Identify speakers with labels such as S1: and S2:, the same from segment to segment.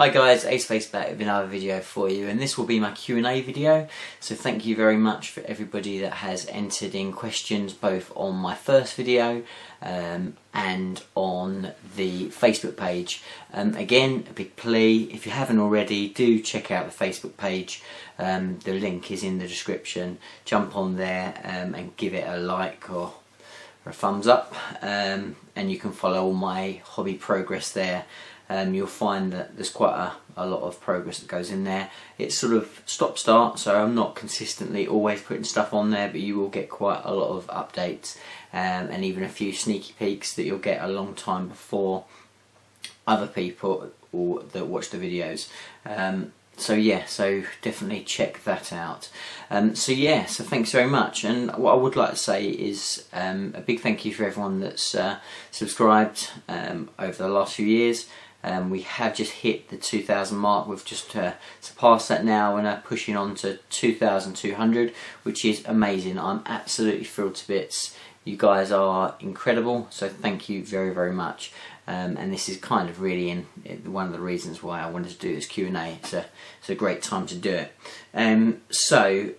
S1: Hi guys, Aceface back with another video for you, and this will be my Q&A video. So thank you very much for everybody that has entered in questions both on my first video and on the Facebook page. Again, a big plea, if you haven't already, do check out the Facebook page. The link is in the description. Jump on there and give it a like or a thumbs up, and you can follow all my hobby progress there. You'll find that there's quite a lot of progress that goes in there. It's sort of stop-start, so I'm not consistently always putting stuff on there, but you will get quite a lot of updates and even a few sneaky peeks that you'll get a long time before other people that watch the videos. So yeah, so definitely check that out. So yeah, so thanks very much. And what I would like to say is a big thank you for everyone that's subscribed over the last few years. We have just hit the 2,000 mark. We've just surpassed that now and are pushing on to 2,200, which is amazing. I'm absolutely thrilled to bits. You guys are incredible, so thank you very, very much. And this is kind of really one of the reasons why I wanted to do this Q&A. It's a great time to do it. So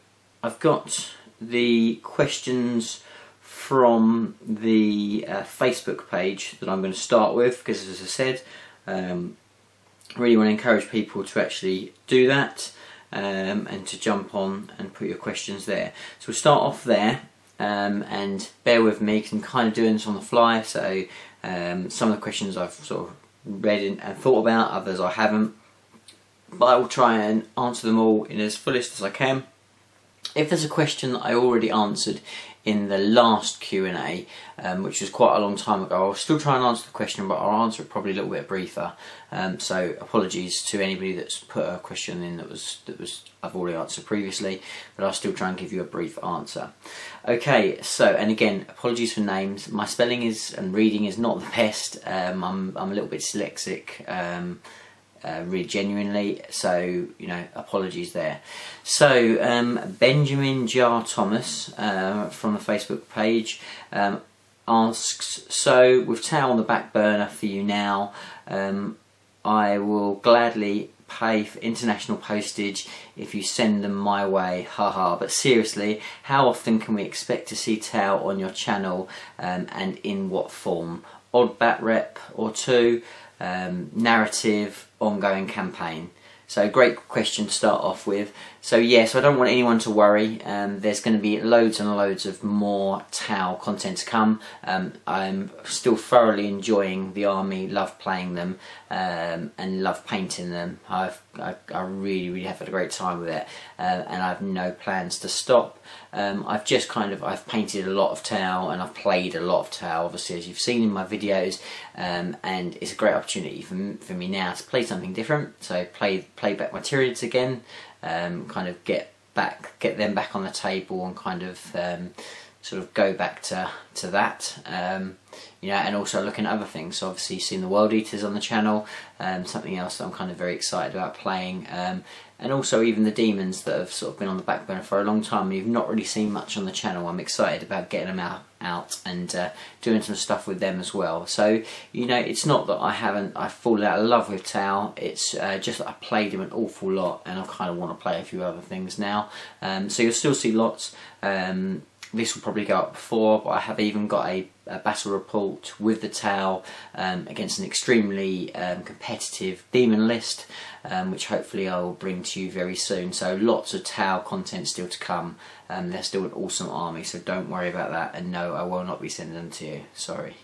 S1: I've got the questions from the Facebook page that I'm going to start with, because as I said, really want to encourage people to actually do that and to jump on and put your questions there. So we'll start off there, and bear with me because I'm kind of doing this on the fly, so some of the questions I've sort of read and thought about, others I haven't, but I will try and answer them all in as fullest as I can. If there's a question that I already answered in the last Q&A, which was quite a long time ago, I'll still try and answer the question, but I'll answer it probably a little bit briefer. So apologies to anybody that's put a question in that was I've already answered previously, but I'll still try and give you a brief answer. Okay, so, and again, apologies for names. My spelling and reading is not the best. I'm a little bit dyslexic. Really genuinely, so you know, apologies there. So Benjamin Jar Thomas from the Facebook page asks, so with Tau on the back burner for you now, I will gladly pay for international postage if you send them my way, haha. But seriously, how often can we expect to see Tau on your channel, and in what form? Odd bat rep or two, narrative, ongoing campaign? So great question to start off with. So yes, I don't want anyone to worry. There's going to be loads and loads of more Tau content to come. I'm still thoroughly enjoying the army, love playing them, and love painting them. I really have had a great time with it, and I have no plans to stop. I've painted a lot of Tau and I've played a lot of Tau, obviously, as you've seen in my videos, and it's a great opportunity for me now to play something different. So play back my Tyranids again, kind of get them back on the table and kind of sort of go back to that, you know, and also looking at other things. So obviously you've seen the World Eaters on the channel, something else that I'm kind of very excited about playing, and also even the demons that have sort of been on the back burner for a long time and you've not really seen much on the channel. I'm excited about getting them out and doing some stuff with them as well. So you know, it's not that I've fallen out of love with Tau, it's just that I played him an awful lot and I kind of want to play a few other things now. So you'll still see lots. This will probably go up before, but I have even got a battle report with the Tau against an extremely competitive demon list, which hopefully I will bring to you very soon. So lots of Tau content still to come. They're still an awesome army, so don't worry about that. And no, I will not be sending them to you. Sorry.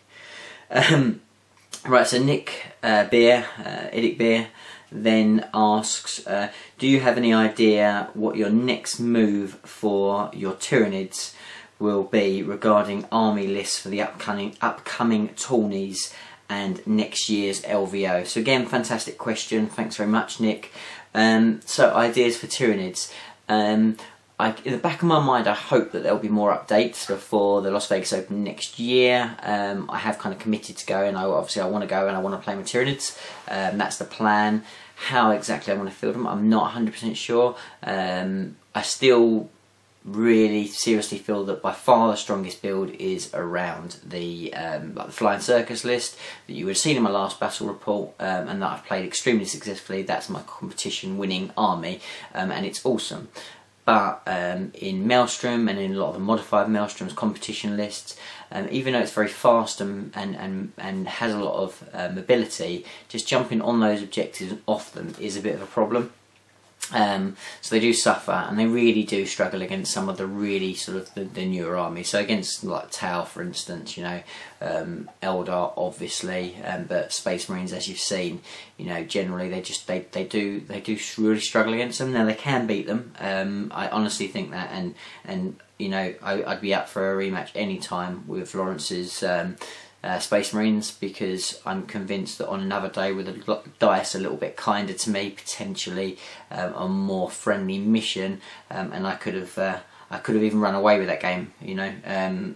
S1: Right, so Nick Idic Beer then asks, do you have any idea what your next move for your Tyranids will be regarding army lists for the upcoming tourneys and next year's LVO? So again, fantastic question, thanks very much, Nick. So ideas for Tyranids. in the back of my mind, I hope that there'll be more updates before the Las Vegas Open next year. I have kind of committed to go, and obviously I want to go and I want to play my Tyranids. That's the plan. How exactly I want to field them, I'm not 100% sure. I still really seriously feel that by far the strongest build is around the like the Flying Circus list that you would have seen in my last battle report, and that I've played extremely successfully. That's my competition winning army, and it's awesome. But in Maelstrom and in a lot of the modified Maelstrom's competition lists, even though it's very fast and has a lot of mobility, just jumping on those objectives and off them is a bit of a problem. So they do suffer, and they really do struggle against some of the really sort of the newer armies. So against like Tau, for instance, you know, Eldar obviously, but Space Marines, as you've seen, you know, generally they do really struggle against them. Now they can beat them. I honestly think that, and you know, I'd be up for a rematch any time with Lawrence's Space Marines, because I'm convinced that on another day with the dice a little bit kinder to me, potentially a more friendly mission, and I could have even run away with that game, you know.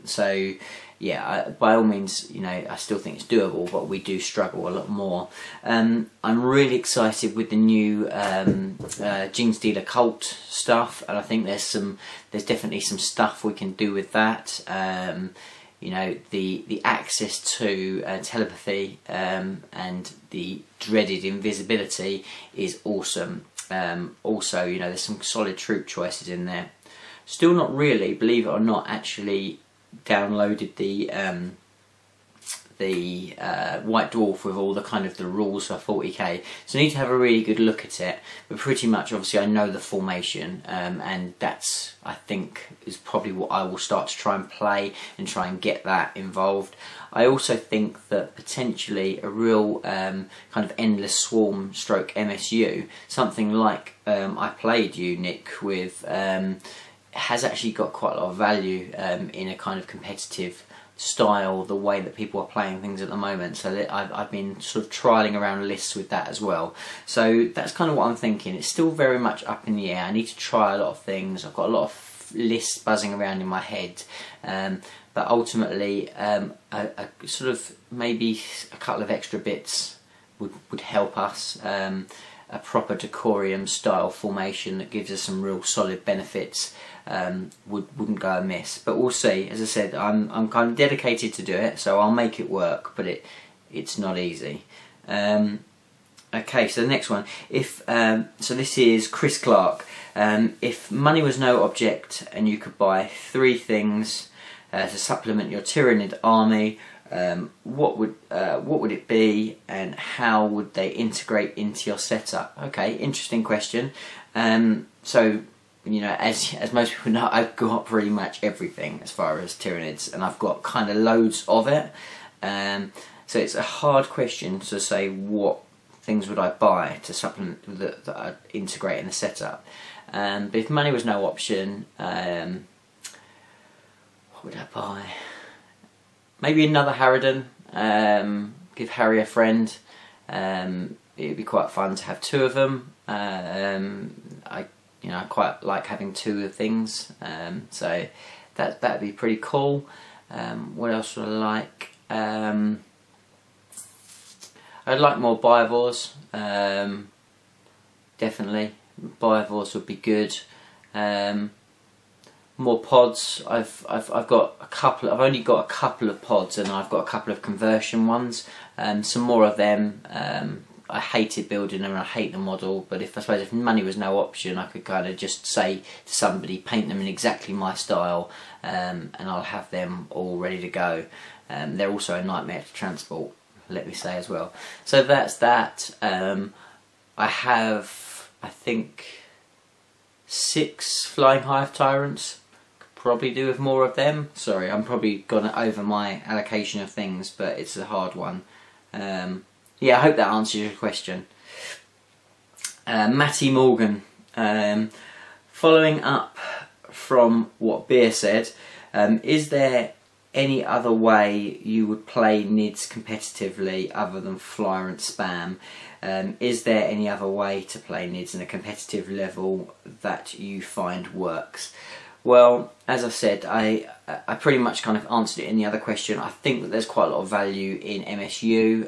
S1: So yeah, by all means, you know, I still think it's doable, but we do struggle a lot more. I'm really excited with the new Gene Stealer Occult stuff, and I think there's definitely some stuff we can do with that. You know, the access to telepathy and the dreaded invisibility is awesome. Also, you know, there's some solid troop choices in there. Still not really, believe it or not, actually downloaded the White Dwarf with all the kind of the rules for 40k, so I need to have a really good look at it. But pretty much, obviously, I know the formation, and that's, I think, is probably what I will start to try and play and try and get that involved. I also think that potentially a real kind of endless swarm stroke MSU, something like I played you, Nick, with, has actually got quite a lot of value in a kind of competitive style, the way that people are playing things at the moment. So that I've been sort of trialling around lists with that as well. So that's kind of what I'm thinking. It's still very much up in the air. I need to try a lot of things. I've got a lot of lists buzzing around in my head, but ultimately a sort of maybe a couple of extra bits would help us. A proper Decorium style formation that gives us some real solid benefits wouldn't go amiss. But we'll see. As I said, I'm kind of dedicated to do it, so I'll make it work, but it's not easy. Okay, so the next one, so this is Chris Clark. If money was no object and you could buy 3 things to supplement your Tyranid army, what would it be, and how would they integrate into your setup? Okay, interesting question. So, you know, as most people know, I've got pretty much everything as far as Tyranids, and I've got kind of loads of it. So it's a hard question to say what things would I buy to supplement that I'd integrate in the setup. But if money was no option, what would I buy? Maybe another Harridan. Give Harry a friend. It'd be quite fun to have 2 of them. I quite like having 2 of things. So that'd be pretty cool. What else would I like? I'd like more Biovores. Definitely, Biovores would be good. More pods. I've got a couple. I've only got a couple of pods, and I've got a couple of conversion ones. Some more of them. I hated building them, and I hate the model. But I suppose if money was no option, I could kind of just say to somebody, paint them in exactly my style, and I'll have them all ready to go. They're also a nightmare to transport, let me say as well. So that's that. I have, I think, 6 Flying Hive Tyrants. Could probably do with more of them. Sorry, I'm probably gone over my allocation of things, but it's a hard one. Yeah, I hope that answers your question. Matty Morgan. Following up from what Beer said, is there any other way you would play NIDS competitively other than flyer and spam? Is there any other way to play NIDS in a competitive level that you find works? Well, as I said, I pretty much kind of answered it in the other question. I think that there's quite a lot of value in MSU.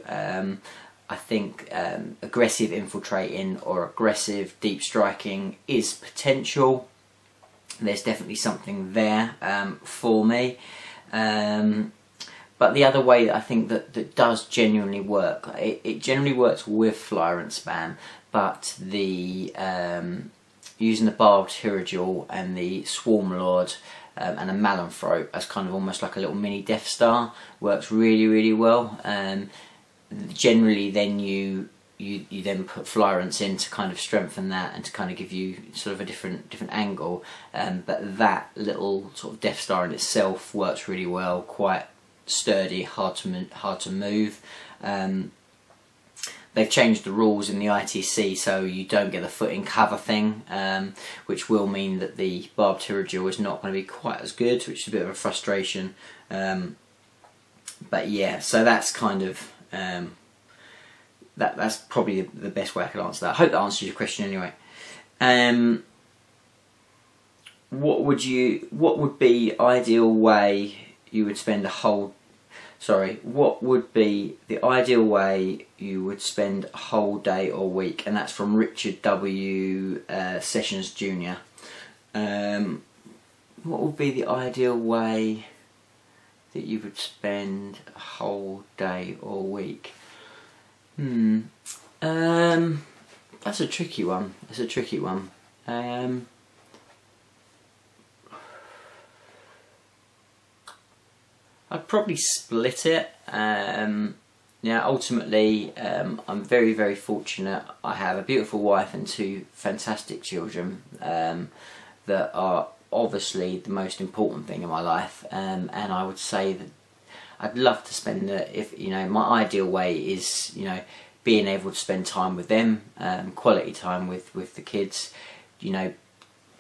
S1: I think aggressive infiltrating or aggressive deep striking is potential. There's definitely something there for me. But the other way I think that does genuinely work, it generally works with flyer and spam, but the using the barbed Hierodule and the Swarm Lord and a Malonthrope as kind of almost like a little mini Death Star works really well. Generally then you then put Flyrants in to kind of strengthen that and to kind of give you sort of a different angle, but that little sort of Death Star in itself works really well, quite sturdy, hard to move. They've changed the rules in the ITC so you don't get the foot in cover thing, which will mean that the barbed Hierodule is not going to be quite as good, which is a bit of a frustration. But yeah, so that's kind of that's probably the best way I could answer that. I hope that answers your question anyway. What would be ideal way you would spend a whole what would be the ideal way you would spend a whole day or week? And that's from Richard W. Sessions Jr. What would be the ideal way that you would spend a whole day or week? That's a tricky one. It's a tricky one. I'd probably split it. Yeah, ultimately, I'm very fortunate. I have a beautiful wife and two fantastic children that are obviously the most important thing in my life. And I would say that I'd love to spend my ideal way is being able to spend time with them, quality time with the kids.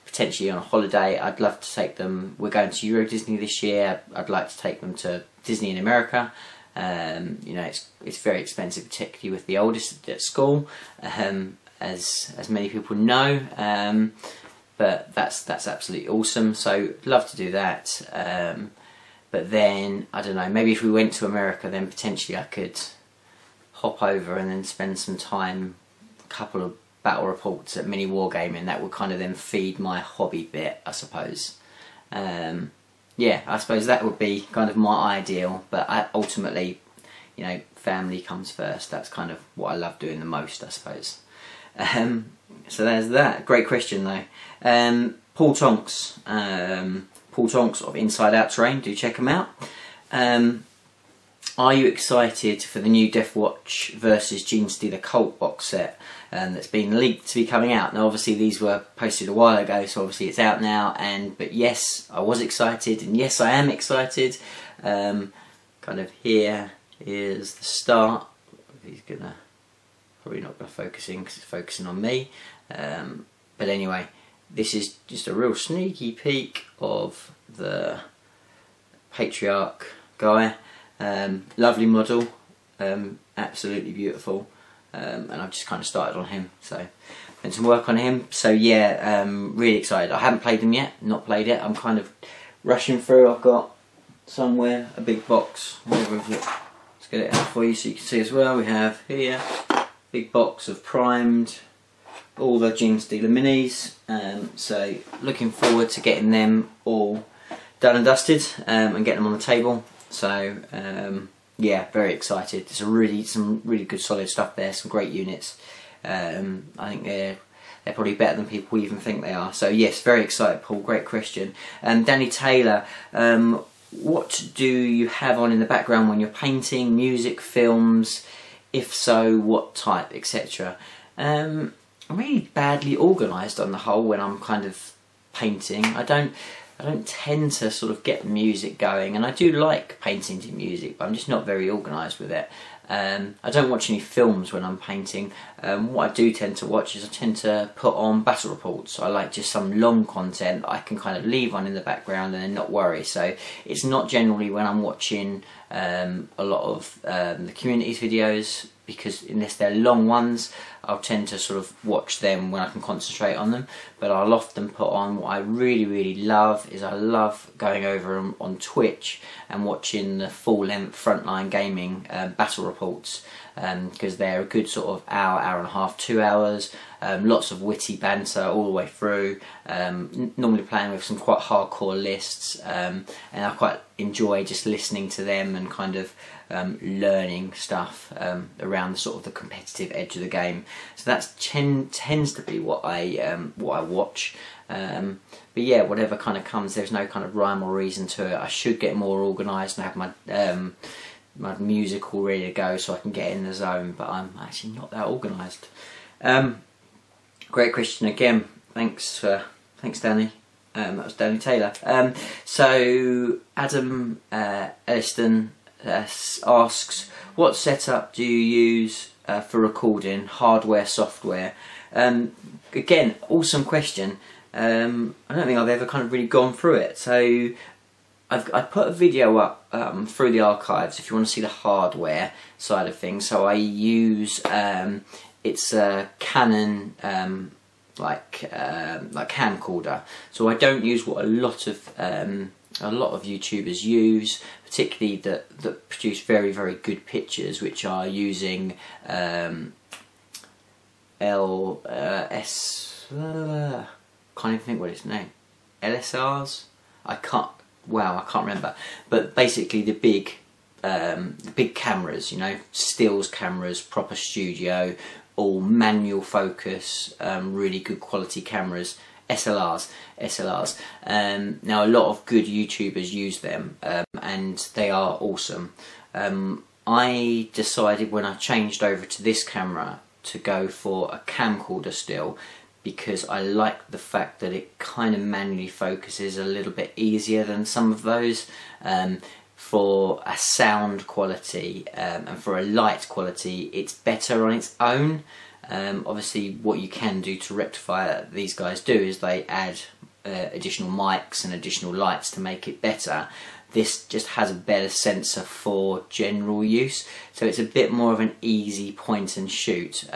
S1: Potentially on a holiday. I'd love to take them. We're going to Euro Disney this year. I'd like to take them to Disney in America. It's very expensive, particularly with the oldest at school, as many people know. But that's absolutely awesome. So I'd love to do that. But then I don't know. Maybe if we went to America, then potentially I could hop over and then spend some time, a couple of battle reports at mini wargaming. That would kind of then feed my hobby bit, I suppose. Yeah, I suppose that would be kind of my ideal, but ultimately, family comes first. That's kind of what I love doing the most, I suppose. So there's that. Great question though. Paul Tonks of Inside Out Terrain, do check him out. Are you excited for the new Death Watch versus Genestealer Occult box set that's been leaked to be coming out? Now obviously these were posted a while ago, so obviously it's out now, but yes, I was excited, and yes, I am excited. Kind of here is the start. He's probably not gonna focusing because it's focusing on me. But anyway, this is just a real sneaky peek of the Patriarch guy. Lovely model, absolutely beautiful, and I've just kind of started on him, so done some work on him. So yeah, really excited. I haven't played them yet, not played it. I'm kind of rushing through. I've got somewhere a big box. Let's get it out for you so you can see as well. We have here big box of primed, all the Genestealer minis. So looking forward to getting them all done and dusted and getting them on the table. So yeah, very excited. There's some really good solid stuff there, some great units. I think they're probably better than people even think they are. So yes, very excited, Paul. Great question. Danny Taylor, what do you have on in the background when you're painting? Music, films? If so, what type, etc. I'm really badly organised on the whole when I'm kind of painting. I I don't tend to sort of get the music going, and I do like painting to music, but I'm just not very organised with it. I don't watch any films when I'm painting. What I do tend to watch is I tend to put on battle reports. I like just some long content that I can kind of leave on in the background and then not worry. So it's not generally when I'm watching a lot of the community's videos, because unless they're long ones, I'll tend to sort of watch them when I can concentrate on them. But I'll often put on what I really love is I love going over on Twitch and watching the full-length Frontline Gaming battle reports, because they're a good sort of hour and a half, 2 hours. Lots of witty banter all the way through, normally playing with some quite hardcore lists, and I quite enjoy just listening to them and kind of learning stuff around the sort of the competitive edge of the game. So that tends to be what I watch. But yeah, whatever kind of comes, there's no kind of rhyme or reason to it. I should get more organised and have my music all ready to go so I can get in the zone, but I'm actually not that organised. Great question again. Thanks Danny. That was Danny Taylor. So Adam Elliston asks, what setup do you use for recording, hardware, software? Again, awesome question. I don't think I've ever kind of really gone through it. So I put a video up through the archives if you want to see the hardware side of things. So I use it's a Canon like camcorder. So I don't use what a lot of YouTubers use, particularly that produce very good pictures, which are using LS. Can't even think what its name. LSRs. I can't remember. But basically the big cameras, you know, stills cameras, proper studio, all manual focus, really good quality cameras, SLRs. Now a lot of good YouTubers use them, and they are awesome. I decided when I changed over to this camera to go for a camcorder still, because I like the fact that it kind of manually focuses a little bit easier than some of those. For a sound quality and for a light quality, it's better on its own. Obviously what you can do to rectify that, these guys do, is they add additional mics and additional lights to make it better. This just has a better sensor for general use, so it's a bit more of an easy point and shoot,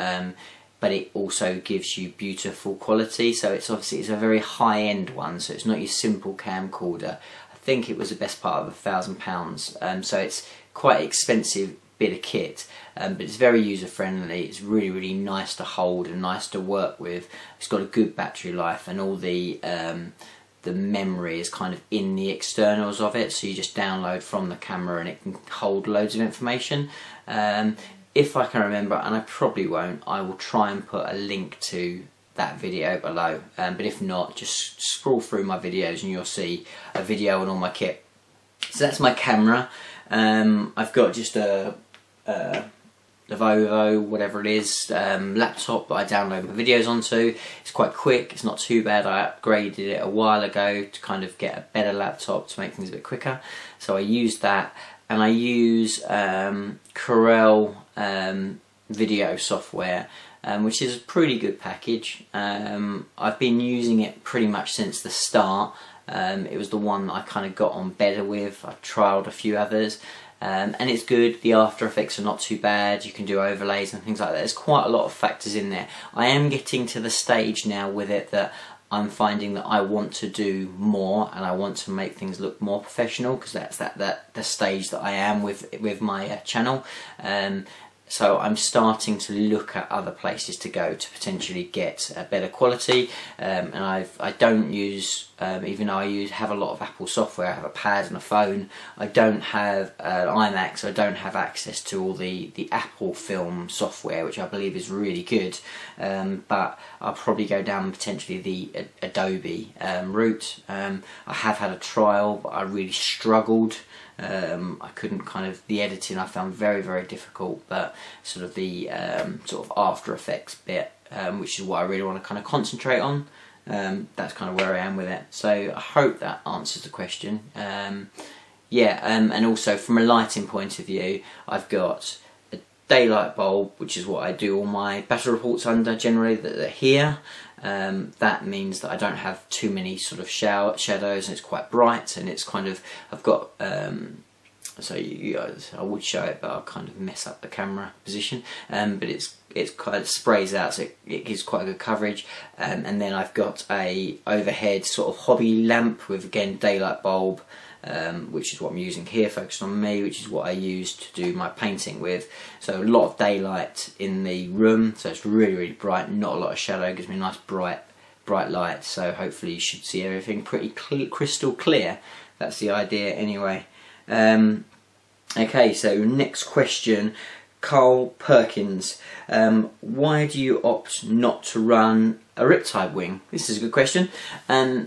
S1: but it also gives you beautiful quality. So it's obviously it's a very high-end one, so it's not your simple camcorder. I think it was the best part of £1,000, so it's quite expensive bit of kit, but it's very user friendly. It's really nice to hold and nice to work with. It's got a good battery life, and all the memory is kind of in the externals of it, so you just download from the camera and it can hold loads of information. If I can remember, and I probably won't, I will try and put a link to that video below, but if not, just scroll through my videos and you'll see a video on all my kit. So that's my camera. I've got just a Volvo, whatever it is, laptop that I download my videos onto. It's quite quick, it's not too bad. I upgraded it a while ago to kind of get a better laptop to make things a bit quicker, so I use that, and I use Corel video software, which is a pretty good package. I've been using it pretty much since the start. It was the one that I kind of got on better with. I've trialled a few others, and it's good. The After Effects are not too bad. You can do overlays and things like that. There's quite a lot of factors in there. I am getting to the stage now with it that I'm finding that I want to do more, and I want to make things look more professional, because that's the stage that I am with my channel. So I'm starting to look at other places to go to potentially get a better quality, and I don't use, even though I have a lot of Apple software, I have a pad and a phone, I don't have an iMac, so I don't have access to all the Apple film software, which I believe is really good, but I'll probably go down potentially the Adobe route. I have had a trial, but I really struggled. I couldn't the editing I found very difficult, but sort of the sort of After Effects bit, which is what I really want to kind of concentrate on, That's kind of where I am with it. So I hope that answers the question. And also from a lighting point of view, I've got a daylight bulb, which is what I do all my battle reports under generally, that are here. That means that I don't have too many sort of shadows, and it's quite bright, and it's kind of, I've got so you guys, I would show it, but I'll kind of mess up the camera position. But it's kind of sprays out, so it gives quite a good coverage. And then I've got a overhead sort of hobby lamp with, again, daylight bulb, which is what I'm using here, focused on me, which is what I use to do my painting with. So a lot of daylight in the room, so it's really, really bright, not a lot of shadow, gives me a nice bright light. So hopefully you should see everything pretty crystal clear. That's the idea anyway. Okay, so next question, Carl Perkins. Why do you opt not to run a Riptide wing? This is a good question.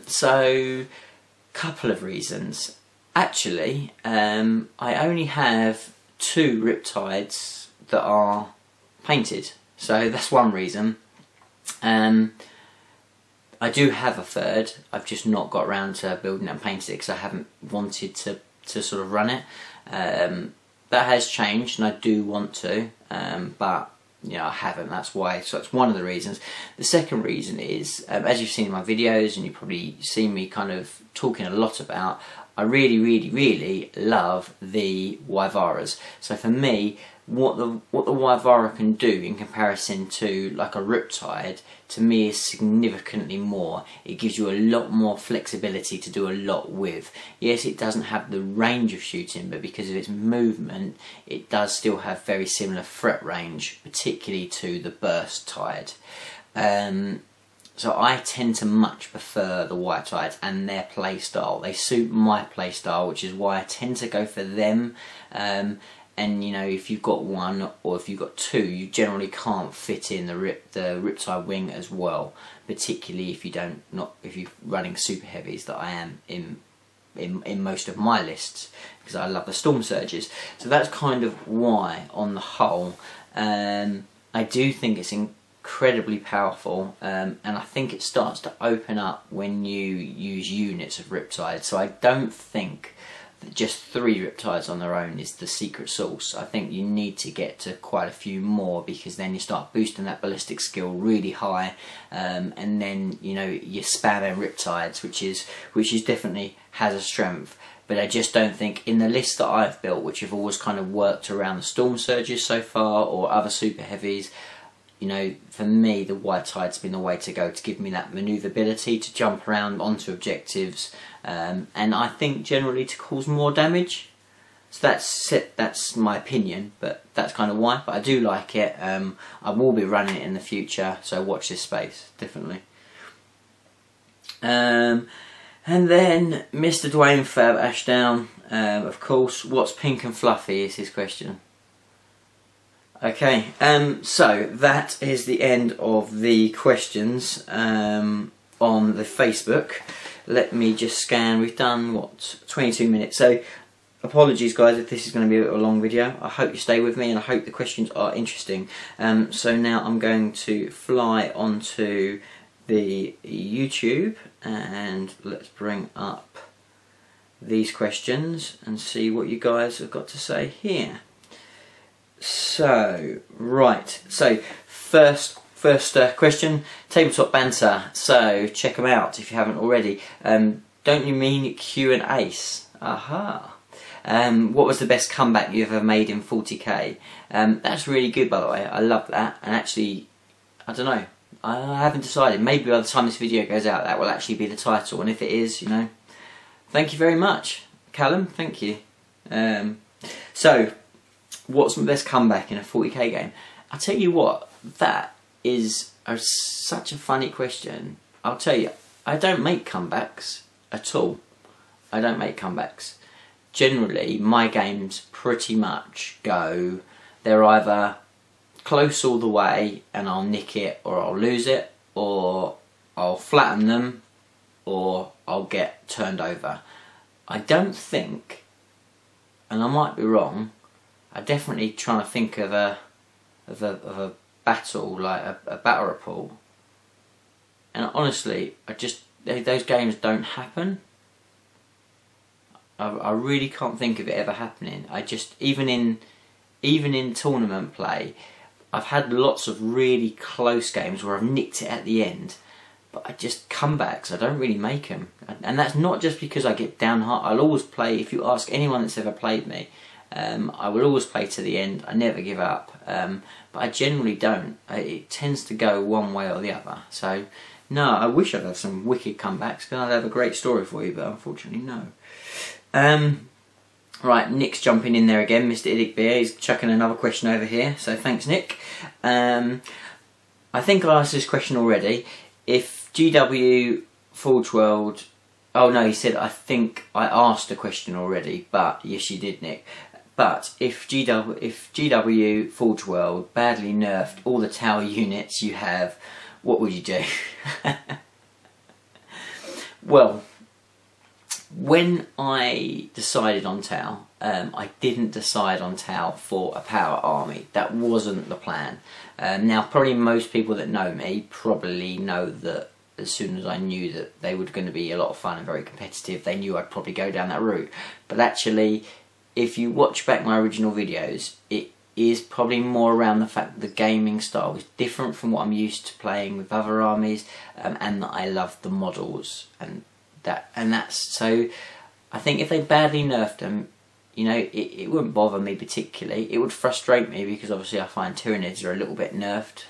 S1: So, couple of reasons. Actually, I only have 2 Riptides that are painted, so that's one reason. I do have a third, I've just not got around to building it and painting it because I haven't wanted to sort of run it. That has changed, and I do want to, but I haven't. That's why. So that's one of the reasons. The second reason is, as you've seen in my videos, and you've probably seen me kind of talking a lot about, I really, really, really love the Wyvaras. So for me, what the Wyvara can do in comparison to like a Riptide, to me, is significantly more. It gives you a lot more flexibility to do a lot with. Yes, it doesn't have the range of shooting, but because of its movement, it does still have very similar threat range, particularly to the Burst Tide. So I tend to much prefer the White Tides and their playstyle. They suit my playstyle, which is why I tend to go for them. And if you've got one or if you've got 2, you generally can't fit in the Riptide wing as well. Particularly if you're running super heavies, that I am in most of my lists, because I love the Storm Surges. So that's kind of why, on the whole, I do think it's incredibly powerful, and I think it starts to open up when you use units of Riptide. So I don't think that just 3 Riptides on their own is the secret sauce. I think you need to get to quite a few more, because then you start boosting that ballistic skill really high, and then you're spamming Riptides, which is definitely has a strength. But I just don't think, in the list that I've built, which have always kind of worked around the Storm Surges so far, or other super heavies, for me, the White Tide's been the way to go, to give me that manoeuvrability to jump around onto objectives, and I think generally to cause more damage. So that's my opinion, but that's kind of why. But I do like it. I will be running it in the future, so watch this space, definitely. And then Mr. Dwayne Fab Ashdown, of course, what's pink and fluffy is his question. Okay, so that is the end of the questions on the Facebook. Let me just scan. We've done, what, 22 minutes. So apologies guys if this is going to be a bit of a long video. I hope you stay with me, and I hope the questions are interesting. So now I'm going to fly onto the YouTube, and let's bring up these questions and see what you guys have got to say here. So, right, so first question, Tabletop Banter. So check them out if you haven't already. Don't you mean Q and Ace? Aha. What was the best comeback you ever made in 40k? That's really good, by the way. I love that. And actually, I don't know, I haven't decided. Maybe by the time this video goes out, that will actually be the title. And if it is, thank you very much, Callum. Thank you. So, what's my best comeback in a 40k game? I'll tell you what, that is such a funny question. I'll tell you, I don't make comebacks at all. I don't make comebacks. Generally, my games pretty much go, they're either close all the way and I'll nick it, or I'll lose it, or I'll flatten them, or I'll get turned over. I don't think, and I might be wrong, I'm definitely trying to think of a battle, like a battle report. and honestly, those games don't happen. I really can't think of it ever happening. Even in tournament play, I've had lots of really close games where I've nicked it at the end, but I just comebacks, I don't really make them. And that's not just because I get downhearted. I'll always play, if you ask anyone that's ever played me, I will always play to the end. I never give up, but I generally don't. It tends to go one way or the other. So no, I wish I'd have some wicked comebacks, because I'd have a great story for you, but unfortunately no. Right, Nick's jumping in there again. Mr. Idic Beer, he's chucking another question over here, so thanks Nick. I think I asked this question already. If GW Forge World... Oh no, he said, I think I asked a question already, but yes you did, Nick. But if GW Forge World badly nerfed all the tower units you have, what would you do? Well, when I decided on Tau, I didn't decide on Tau for a power army. That wasn't the plan. Now, probably most people that know me probably know that as soon as I knew that they were going to be a lot of fun and very competitive, they knew I'd probably go down that route. But actually, if you watch back my original videos, it is probably more around the fact that the gaming style is different from what I'm used to playing with other armies, and that I love the models, and that's so. I think if they badly nerfed them, you know, it wouldn't bother me particularly. It would frustrate me because obviously I find Tyranids are a little bit nerfed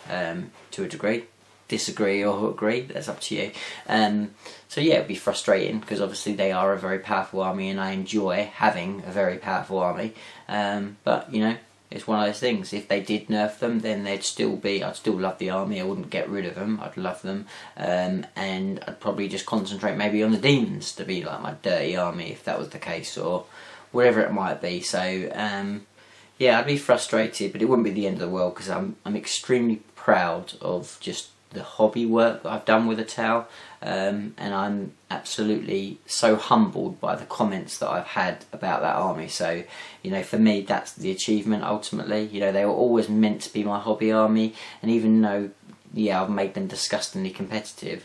S1: to a degree. Disagree or agree, that's up to you. So yeah, it'd be frustrating because obviously they are a very powerful army and I enjoy having a very powerful army. But you know, it's one of those things. If they did nerf them, then they'd still be. I'd still love the army. I wouldn't get rid of them. I'd love them, and I'd probably just concentrate maybe on the demons to be like my dirty army if that was the case, or whatever it might be. So yeah, I'd be frustrated, but it wouldn't be the end of the world because I'm extremely proud of just the hobby work that I've done with the Tau, and I'm absolutely so humbled by the comments that I've had about that army. So, you know, for me, that's the achievement ultimately. You know, they were always meant to be my hobby army, and even though, yeah, I've made them disgustingly competitive,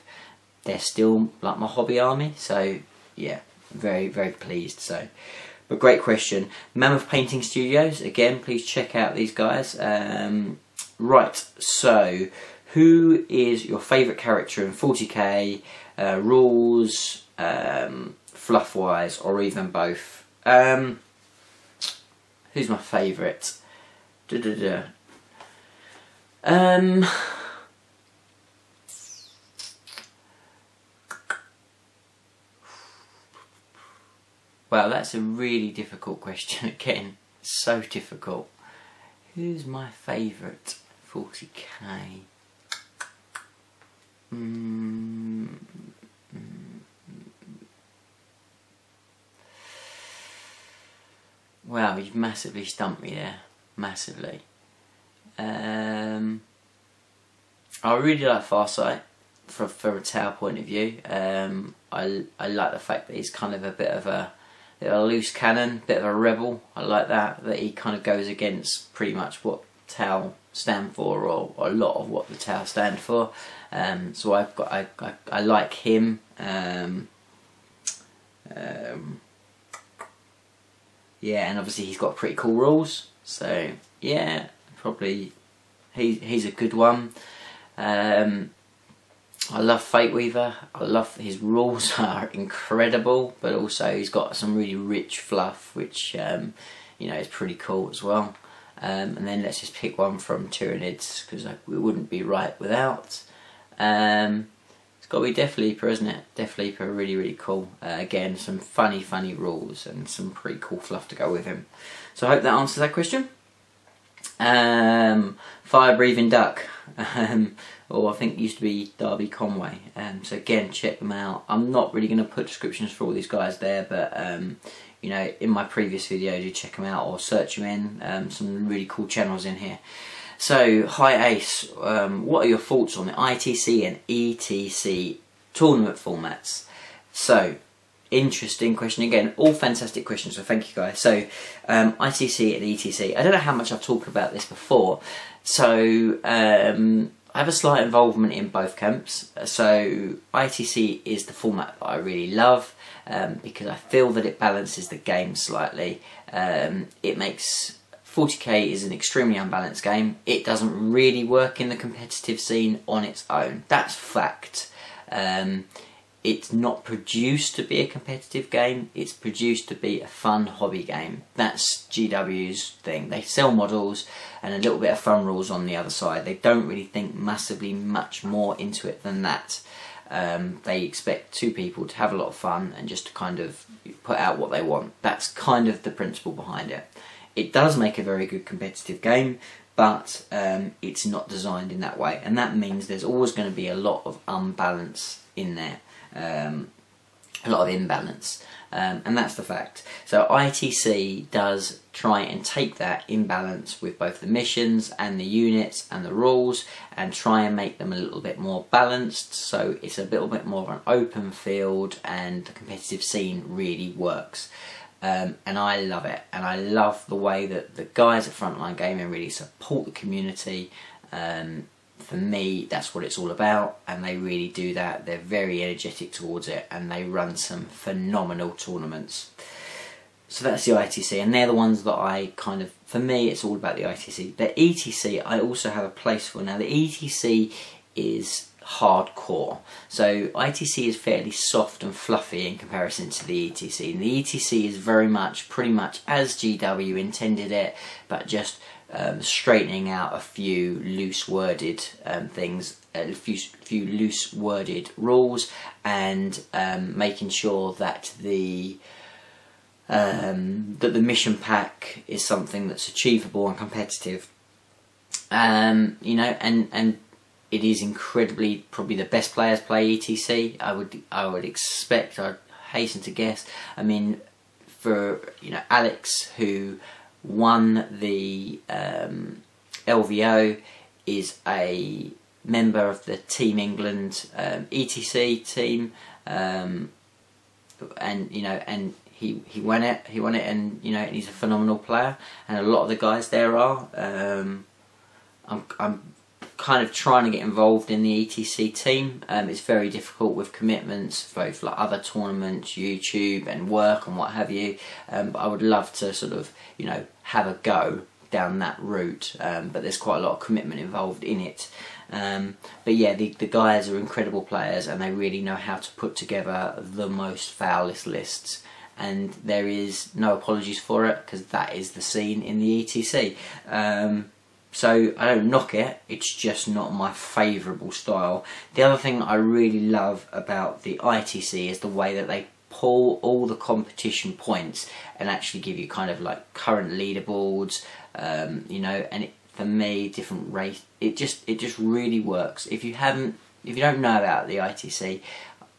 S1: they're still like my hobby army. So, yeah, very, very pleased. So, but great question. Mammoth Painting Studios, again, please check out these guys. Right, so who is your favourite character in 40k, rules, fluff-wise, or even both? Who's my favourite? Well, that's a really difficult question again. So difficult. Who's my favourite 40k? Wow, you've massively stumped me there. Massively. I really like Farsight for a Tau point of view. I like the fact that he's kind of a bit of a loose cannon, bit of a rebel. I like that he kind of goes against pretty much what Tau stand for, or a lot of what the Tau stand for. So I like him. Yeah, and obviously he's got pretty cool rules. So yeah, probably he's a good one. I love Fate Weaver. I love his rules are incredible, but also he's got some really rich fluff, which you know, is pretty cool as well. And then let's just pick one from Tyranids, because we wouldn't be right without. It's got to be Death Leaper, isn't it? Death Leaper, really, really cool. Again, some funny rules and some pretty cool fluff to go with him. So I hope that answers that question. Fire Breathing Duck, or I think it used to be Derby Conway. So again, check them out. I'm not really going to put descriptions for all these guys there, but you know, in my previous video, do check them out or search them in. Some really cool channels in here. So, hi Ace, what are your thoughts on the ITC and EC tournament formats? So, interesting question again, all fantastic questions, so thank you guys. So, ITC and ETC, I don't know how much I've talked about this before, so I have a slight involvement in both camps. So ITC is the format that I really love because I feel that it balances the game slightly. It makes 40k is an extremely unbalanced game. It doesn't really work in the competitive scene on its own. That's fact. It's not produced to be a competitive game. It's produced to be a fun hobby game. That's GW's thing. They sell models and a little bit of fun rules on the other side. They don't really think massively much more into it than that. They expect two people to have a lot of fun and just to kind of put out what they want. That's kind of the principle behind it. It does make a very good competitive game, but it's not designed in that way, and that means there's always going to be a lot of unbalance in there, a lot of imbalance, and that's the fact. So ITC does try and take that imbalance with both the missions and the units and the rules and try and make them a little bit more balanced, so it's a little bit more of an open field and the competitive scene really works. And I love it, and I love the way that the guys at Frontline Gaming really support the community. For me, that's what it's all about, and they really do that. They're very energetic towards it, and they run some phenomenal tournaments. So that's the ITC, and they're the ones that I kind of, for me, it's all about the ITC. The ETC, I also have a place for. Now, the ETC is hardcore. So ITC is fairly soft and fluffy in comparison to the ETC, and the ETC is very much, pretty much as GW intended it, but just straightening out a few loose worded things, a few loose worded rules, and making sure that the mission pack is something that's achievable and competitive. You know, and it is incredibly, probably the best players play ETC. I would expect, I'd hasten to guess. I mean, for, you know, Alex, who won the LVO, is a member of the Team England ETC team, and you know, and he won it, and you know, he's a phenomenal player, and a lot of the guys there are. I'm kind of trying to get involved in the ETC team. It's very difficult with commitments, both like other tournaments, YouTube and work and what have you, but I would love to sort of, you know, have a go down that route, but there's quite a lot of commitment involved in it. But yeah, the guys are incredible players, and they really know how to put together the most foulest lists, and there is no apologies for it, because that is the scene in the ETC. So I don't knock it, it's just not my favourable style. The other thing I really love about the ITC is the way that they pull all the competition points and actually give you kind of like current leaderboards, you know, and for me, different race, it just really works. If you don't know about the ITC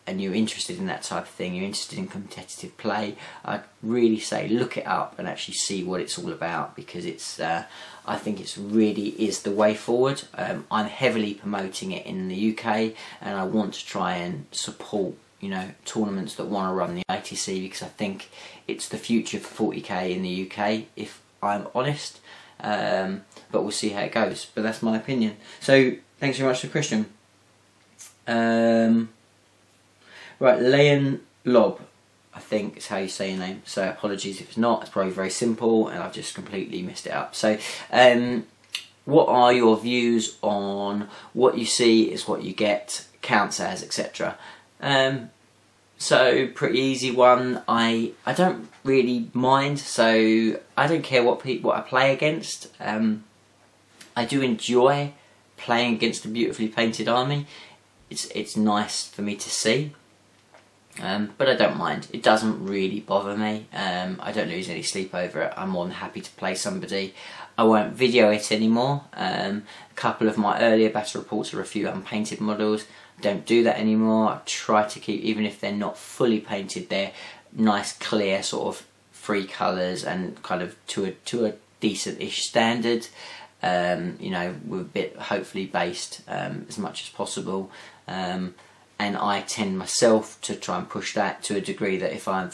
S1: and you're interested in that type of thing, you're interested in competitive play, I'd really say look it up and actually see what it's all about, because it's I think it's really is the way forward. I'm heavily promoting it in the UK, and I want to try and support, you know, tournaments that want to run the ITC, because I think it's the future for 40k in the UK, if I'm honest. But we'll see how it goes. But that's my opinion. So thanks very much to Christian. Right, Leon Lob, I think is how you say your name, so apologies if it's not. It's probably very simple and I've just completely messed it up. So what are your views on what you see is what you get, counts as, etc.? So pretty easy one. I don't really mind, so I don't care what I play against. I do enjoy playing against a beautifully painted army. It's nice for me to see. But I don't mind. It doesn't really bother me. I don't lose any sleep over it. I'm more than happy to play somebody. I won't video it anymore. A couple of my earlier battle reports are a few unpainted models. Don't do that anymore. I try to keep, even if they're not fully painted, they're nice, clear, sort of free colours and kind of to a decent-ish standard. You know, with a bit hopefully based as much as possible. and I tend myself to try and push that to a degree that if I'm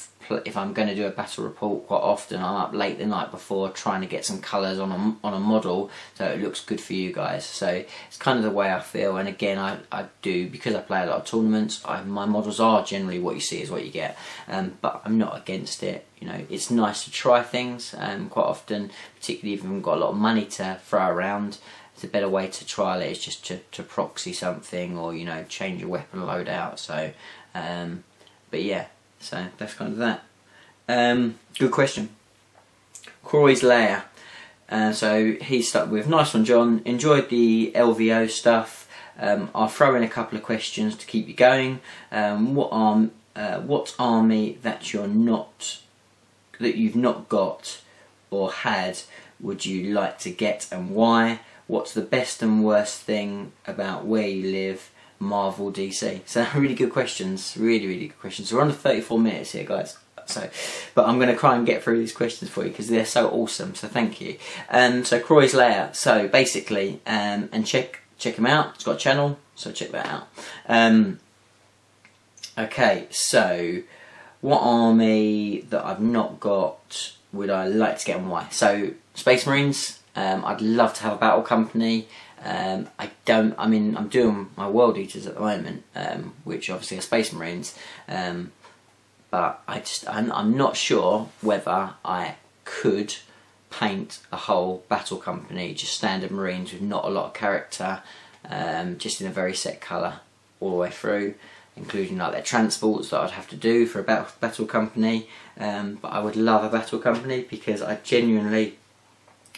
S1: going to do a battle report, quite often I'm up late the night before trying to get some colours on a model so it looks good for you guys. So it's kind of the way I feel, and again I do, because I play a lot of tournaments, my models are generally what you see is what you get, but I'm not against it. You know, it's nice to try things quite often, particularly if you've got a lot of money to throw around. It's a better way to trial it is just to proxy something, or you know, change your weapon loadout. So but yeah, so that's kind of that. Good question. Croy's Lair. So he started with, nice one John, enjoyed the LVO stuff. I'll throw in a couple of questions to keep you going. What army that you've not got or had would you like to get, and why? What's the best and worst thing about where you live, Marvel, DC? So really good questions, really good questions. So we're on the 34 minutes here, guys. So, but I'm going to try and get through these questions for you because they're so awesome. So thank you. So Croy's Lair. So basically, and check him out. He's got a channel, so check that out. Okay, so what army that I've not got would I like to get, and why? So Space Marines. I'd love to have a battle company. I'm doing my World Eaters at the moment, which obviously are Space Marines, but I'm not sure whether I could paint a whole battle company, just standard Marines with not a lot of character, just in a very set colour all the way through, including like their transports that I'd have to do for a battle company. But I would love a battle company because I genuinely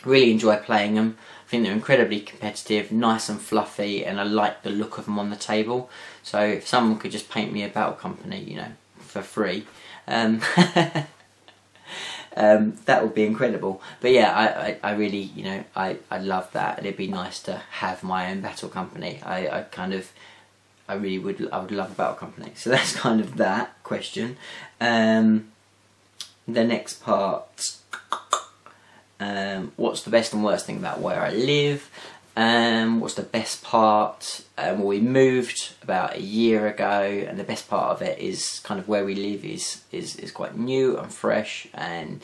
S1: really enjoy playing them. I think they're incredibly competitive, nice and fluffy, and I like the look of them on the table. So if someone could just paint me a battle company, you know, for free, that would be incredible. But yeah, I really, you know, I love that, and it'd be nice to have my own battle company. I would love a battle company. So that's kind of that question. The next part. What's the best and worst thing about where I live? What's the best part? Well, we moved about a year ago, and the best part of it is kind of where we live is quite new and fresh, and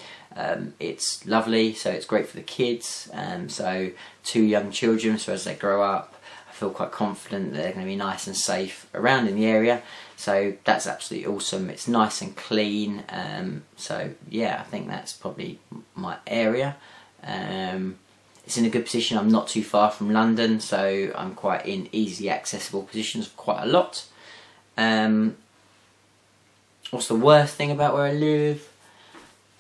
S1: it's lovely. So it's great for the kids. So 2 young children. So as they grow up, I feel quite confident that they're going to be nice and safe around in the area. So that's absolutely awesome. It's nice and clean. So yeah, I think that's probably my area. It's in a good position. I'm not too far from London, so I'm quite in easy accessible positions quite a lot. What's the worst thing about where I live?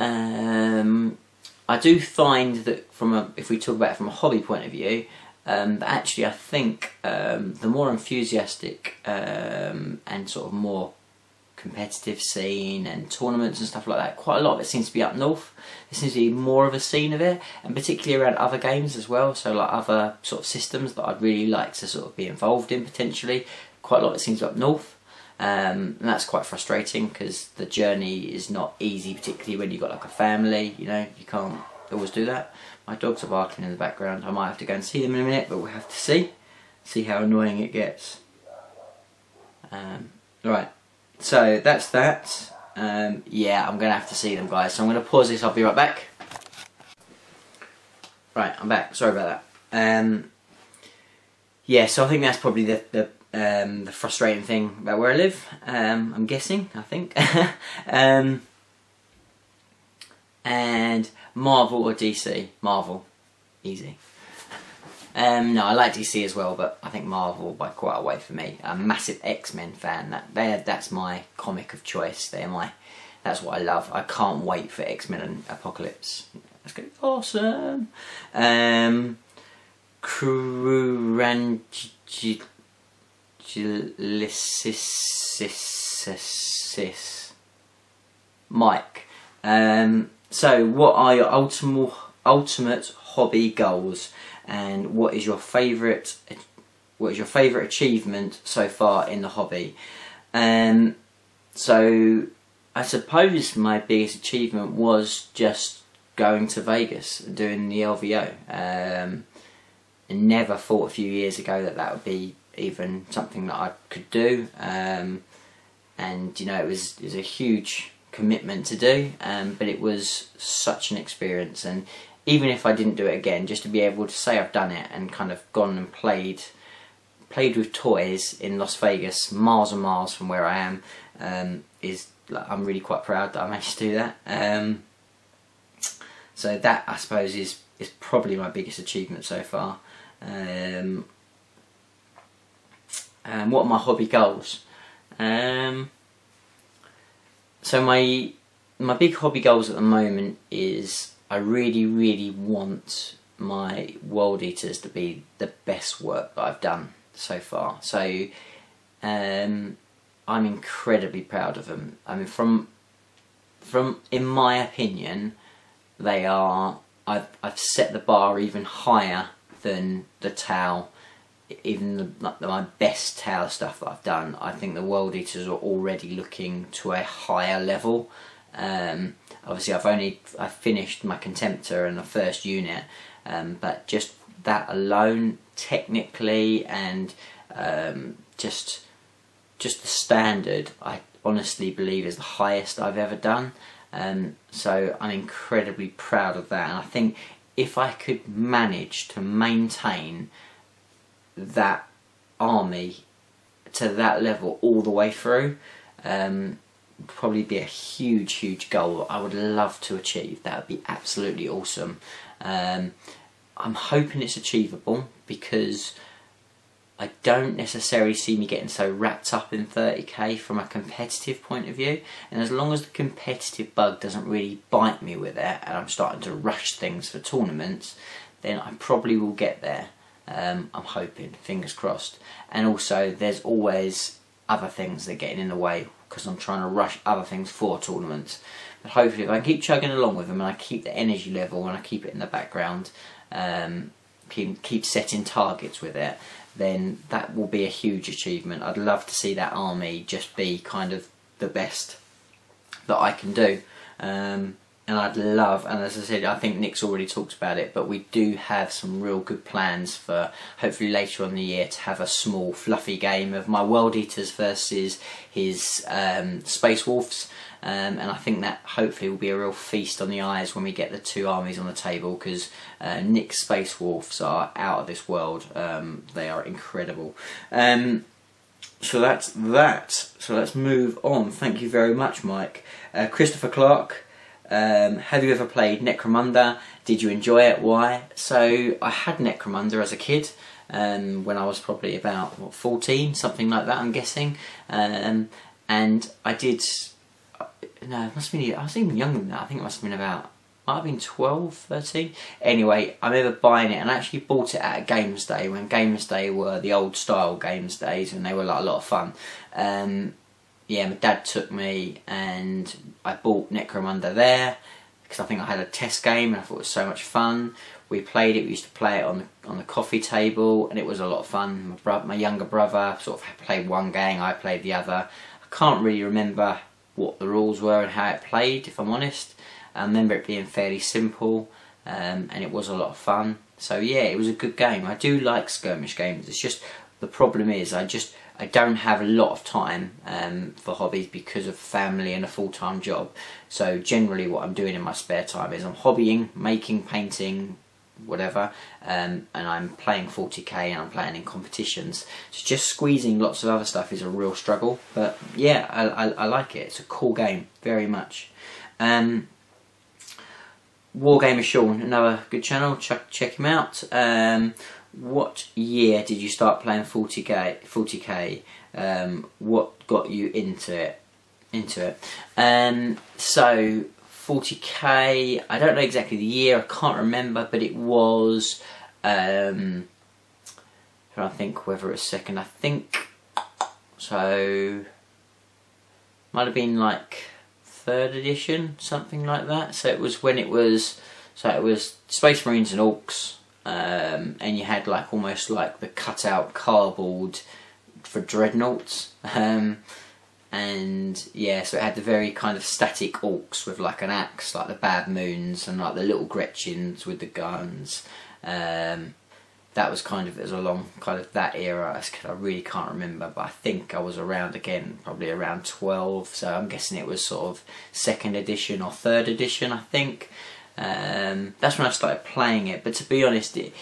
S1: I do find that if we talk about it from a hobby point of view, actually I think the more enthusiastic and sort of more competitive scene and tournaments and stuff like that, quite a lot of it seems to be up north. There seems to be more of a scene of it, and particularly around other games as well, so like other sort of systems that I'd really like to sort of be involved in potentially. Quite a lot of it seems up north, and that's quite frustrating because the journey is not easy, particularly when you've got like a family, you know, you can't always do that. My dogs are barking in the background. I might have to go and see them in a minute, but we'll have to see how annoying it gets. Right, so that's that. Yeah, I'm going to have to see them, guys. So I'm going to pause this. I'll be right back. Right, I'm back. Sorry about that. Yeah, so I think that's probably the frustrating thing about where I live. I'm guessing. I think. And Marvel or DC? Marvel, easy. No, I like DC as well, but I think Marvel by quite a way for me. I'm a massive X-Men fan. That's my comic of choice. That's what I love. I can't wait for X-Men and Apocalypse. That's gonna be awesome. Mike. So what are your ultimate hobby goals, and what is your favourite achievement so far in the hobby? So I suppose my biggest achievement was just going to Vegas and doing the LVO. I never thought a few years ago that would be even something that I could do, and you know, it was a huge commitment to do, but it was such an experience. And even if I didn't do it again, just to be able to say I've done it and kind of gone and played with toys in Las Vegas, miles and miles from where I am, is, like, I'm really quite proud that I managed to do that. So that, I suppose, is probably my biggest achievement so far. What are my hobby goals? So my big hobby goals at the moment is I really want my World Eaters to be the best work that I've done so far. So I'm incredibly proud of them. I mean, from in my opinion, they are. I've set the bar even higher than the Tau. Even my best Tau stuff that I've done, I think the World Eaters are already looking to a higher level. Obviously I've finished my Contemptor and the first unit, but just that alone, technically, and just the standard, I honestly believe is the highest I've ever done. So I'm incredibly proud of that, and I think if I could manage to maintain that army to that level all the way through, would probably be a huge goal I would love to achieve. That would be absolutely awesome. I'm hoping it's achievable, because I don't necessarily see me getting so wrapped up in 30k from a competitive point of view, and as long as the competitive bug doesn't really bite me with it and I'm starting to rush things for tournaments, then I probably will get there. I'm hoping, fingers crossed. And also there's always other things that are getting in the way, because I'm trying to rush other things for tournaments. But hopefully if I keep chugging along with them and I keep the energy level and I keep it in the background, keep setting targets with it, then that will be a huge achievement. I'd love to see that army just be kind of the best that I can do. And I'd love, and as I said, I think Nick's already talked about it, but we do have some real good plans for hopefully later on in the year to have a small fluffy game of my World Eaters versus his Space Wolves. And I think that hopefully will be a real feast on the eyes when we get the two armies on the table, because Nick's Space Wolves are out of this world. They are incredible. So that's that. So let's move on. Thank you very much, Mike. Christopher Clark. Have you ever played Necromunda? Did you enjoy it? Why? So I had Necromunda as a kid, when I was probably about, what, 14, something like that, I'm guessing. And I did, no, it must have been, I was even younger than that. I think it must have been about, might have been 12, 13. Anyway, I remember buying it, and I actually bought it at a Games Day, when Games Day were the old style Games Days, and they were like a lot of fun. Yeah, my dad took me and I bought Necromunda there because I think I had a test game and I thought it was so much fun. We played it, we used to play it on the coffee table, and it was a lot of fun. My younger brother sort of played one game, I played the other. I can't really remember what the rules were and how it played, if I'm honest. I remember it being fairly simple, and it was a lot of fun. So yeah, it was a good game. I do like skirmish games. It's just, the problem is I don't have a lot of time for hobbies because of family and a full-time job. So generally what I'm doing in my spare time is I'm hobbying, making, painting, whatever, and I'm playing 40k and I'm playing in competitions. So just squeezing lots of other stuff is a real struggle. But yeah, I like it. It's a cool game, very much. WargameSean, another good channel, check him out. What year did you start playing 40k? What got you into it? So 40k, I don't know exactly the year, I can't remember, but it was, I'm trying to think whether it was second, I think, so, might have been like 3rd edition, something like that. So it was when it was, so it was Space Marines and Orcs, and you had like almost like the cutout cardboard for dreadnoughts, and yeah, so it had the very kind of static orcs with like an axe, like the Bad Moons, and like the little Gretchens with the guns. That that was kind of, it was along kind of that era. I really can't remember, but I think I was around again, probably around 12, so I'm guessing it was sort of 2nd edition or 3rd edition, I think. That's when I started playing it, but to be honest, they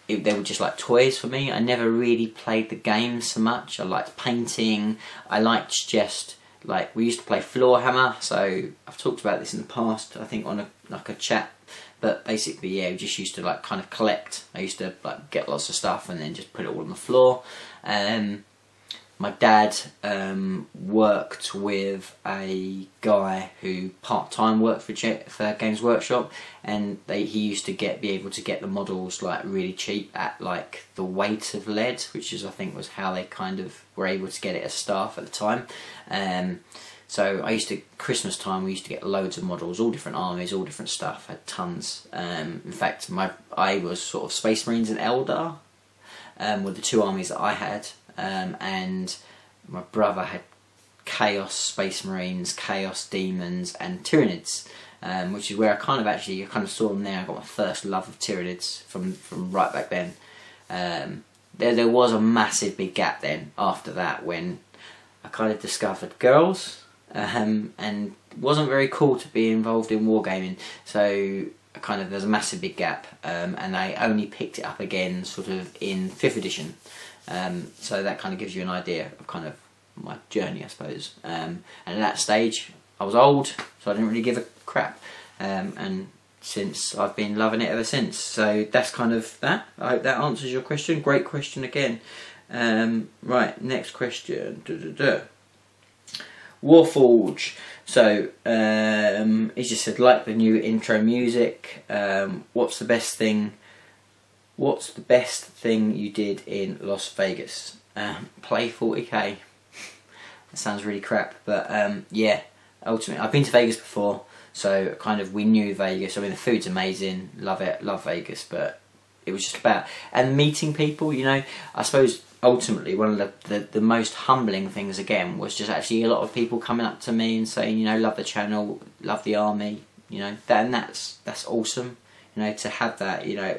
S1: were just like toys for me. I never really played the game so much. I liked painting, I liked just, like, we used to play floor hammer, so I've talked about this in the past, I think on a chat, but basically, yeah, we just used to like kind of collect. I used to like get lots of stuff and then just put it all on the floor. My dad worked with a guy who part-time worked for Games Workshop, and he used to be able to get the models like really cheap at like the weight of lead, which is, I think, was how they kind of were able to get it as staff at the time. So I used to, Christmas time, we used to get loads of models, all different armies, all different stuff, had tons. In fact, I was sort of Space Marines and Eldar, were the 2 armies that I had. And my brother had Chaos Space Marines, Chaos Demons and Tyranids, which is where I kind of saw them there. I got my first love of Tyranids from right back then. There was a massive big gap then after that when I kind of discovered girls, and it wasn't very cool to be involved in wargaming, so there's a massive big gap, and I only picked it up again sort of in 5th edition. So that kind of gives you an idea of kind of my journey, I suppose. And at that stage, I was old, so I didn't really give a crap. And since, I've been loving it ever since. So that's kind of that. I hope that answers your question. Great question again. Right, next question. Warforge. So he just said, like the new intro music. What's the best thing you did in Las Vegas? Play 40k. That sounds really crap, but yeah, ultimately I've been to Vegas before, so kind of we knew Vegas. I mean, the food's amazing, love it, love Vegas, but it was just about, and meeting people, you know. I suppose ultimately one of the most humbling things again was just actually a lot of people coming up to me and saying, you know, love the channel, love the army, you know, that's awesome, you know, to have that, you know.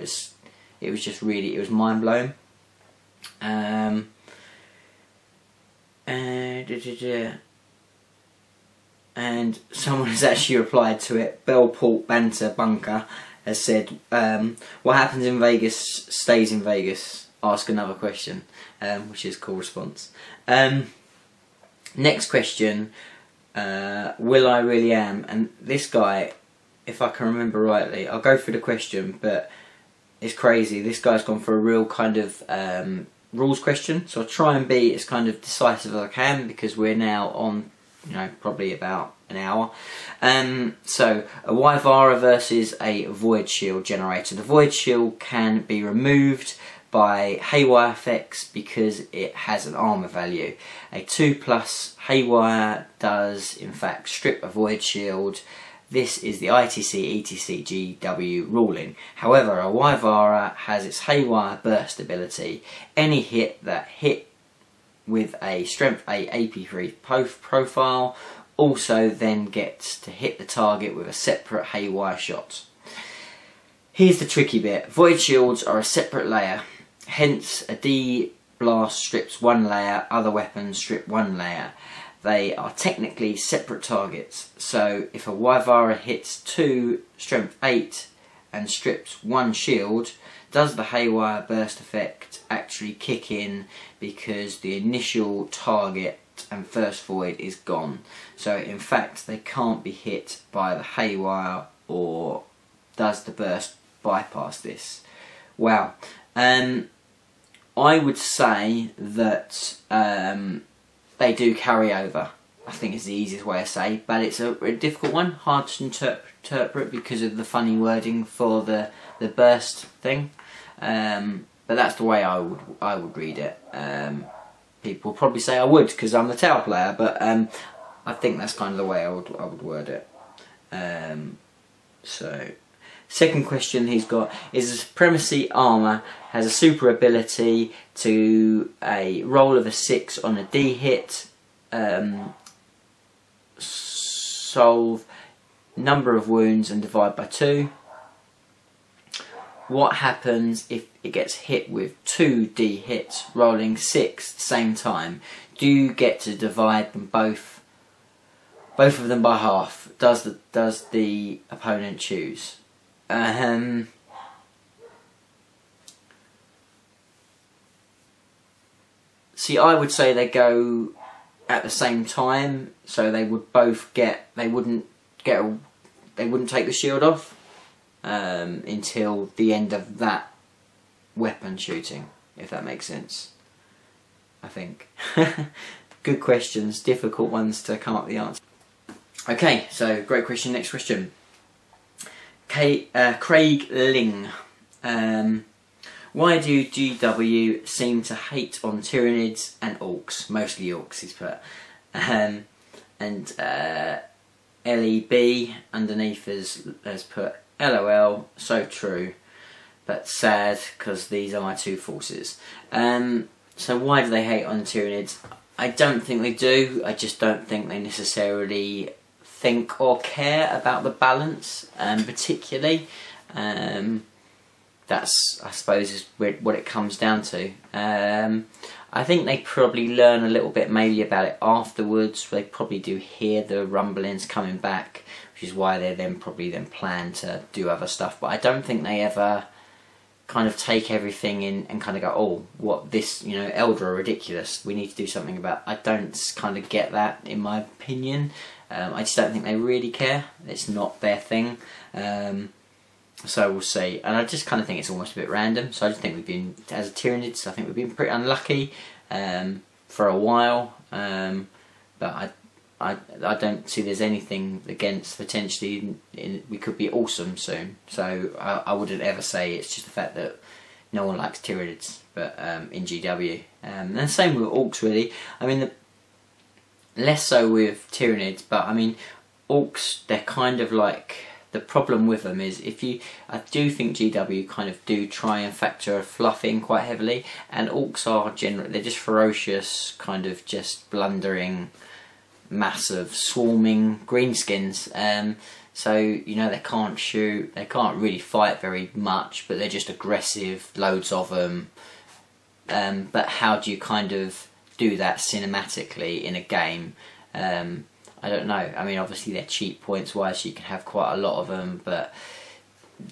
S1: It was just really, it was mind blowing. And someone has actually replied to it. Bellport Banter Bunker has said, what happens in Vegas stays in Vegas. Ask another question, which is a cool response. Next question, will I really am? And this guy, if I can remember rightly, I'll go through the question, but it's crazy. This guy's gone for a real kind of rules question, so I'll try and be as kind of decisive as I can, because we're now on, you know, probably about an hour. So a Wyvara versus a Void Shield generator. The Void Shield can be removed by Haywire effects because it has an armor value. A 2+ Haywire does in fact strip a Void Shield. This is the ITC, ETC, GW ruling. However, a Wyvara has its Haywire burst ability. Any hit that hit with a Strength 8 AP3 profile also then gets to hit the target with a separate Haywire shot. Here's the tricky bit. Void Shields are a separate layer. Hence, a D blast strips 1 layer, other weapons strip 1 layer. They are technically separate targets, so if a Wyvara hits 2 Strength 8 and strips 1 shield, does the Haywire burst effect actually kick in because the initial target and first void is gone? So in fact they can't be hit by the Haywire, or does the burst bypass this? Wow. I would say that they do carry over, I think is the easiest way to say, but it's a difficult one, hard to interpret because of the funny wording for the burst thing. But that's the way I would read it. People probably say I would because I'm the tower player, but I think that's kind of the way I would word it. So, second question he's got is, a Supremacy armor has a super ability to a roll of a 6 on a D hit, solve number of wounds and divide by 2. what happens if it gets hit with 2D hits, rolling 6 at the same time? Do you get to divide them both of them by half? Does the opponent choose? See, I would say they go at the same time, so they would both get. They wouldn't take the shield off until the end of that weapon shooting, if that makes sense. I think. Good questions, difficult ones to come up with the answer. Okay, so great question. Next question. Craig Ling. Why do GW seem to hate on Tyranids and Orcs? Mostly Orcs, he's put. And LEB underneath has put LOL, so true, but sad because these are my two forces. So why do they hate on Tyranids? I don't think they do. I just don't think they necessarily think or care about the balance, particularly. That's, I suppose, is what it comes down to. I think they probably learn a little bit maybe about it afterwards. They probably do hear the rumblings coming back, which is why they then probably plan to do other stuff. But I don't think they ever kind of take everything in and kind of go, oh, what this, you know, Elder are ridiculous, we need to do something about. I don't kind of get that, in my opinion. I just don't think they really care. It's not their thing. So we'll see. And I just kind of think it's almost a bit random. So I just think we've been, as a Tyranids, I think we've been pretty unlucky for a while. But I don't see there's anything against potentially we could be awesome soon. So I wouldn't ever say it's just the fact that no one likes Tyranids, but in GW. And the same with Orcs, really. I mean, less so with Tyranids, but I mean, Orcs, they're kind of like, the problem with them is I do think GW kind of do try and factor fluff in quite heavily, and Orcs are generally, they're just ferocious, kind of just blundering, massive, swarming greenskins. So, you know, they can't shoot, they can't really fight very much, but they're just aggressive, loads of them. But how do you kind of do that cinematically in a game? I don't know. I mean, obviously they're cheap points wise, so you can have quite a lot of them, but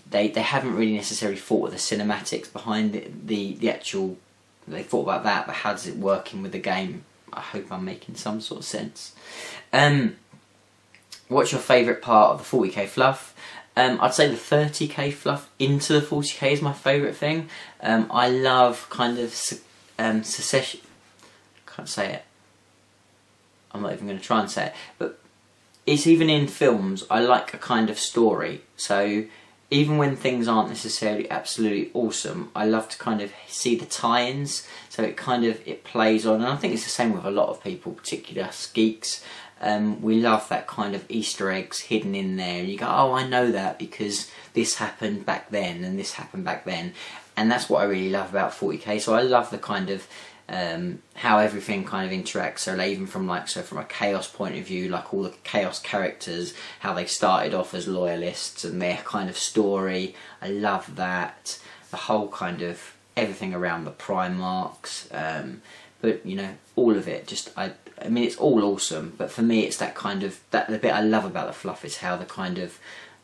S1: they haven't really necessarily thought of the cinematics behind the actual. They thought about that, but how does it work in with the game? I hope I'm making some sort of sense. What's your favourite part of the 40k fluff? I'd say the 30k fluff into the 40k is my favourite thing. I love kind of secession. Can't say it. I'm not even going to try and say it, but it's even in films. I like a kind of story, so even when things aren't necessarily absolutely awesome, I love to kind of see the tie-ins, so it plays on, and I think it's the same with a lot of people, particularly us geeks. We love that kind of Easter eggs hidden in there. You go, oh, I know that because this happened back then and this happened back then, and that's what I really love about 40k. So I love the kind of how everything kind of interacts. So like, even from from a chaos point of view, like all the chaos characters, how they started off as loyalists and their kind of story. I love that. The whole kind of everything around the Primarchs, but you know, all of it. Just I mean, it's all awesome. But for me, it's that kind of the bit I love about the fluff is how the kind of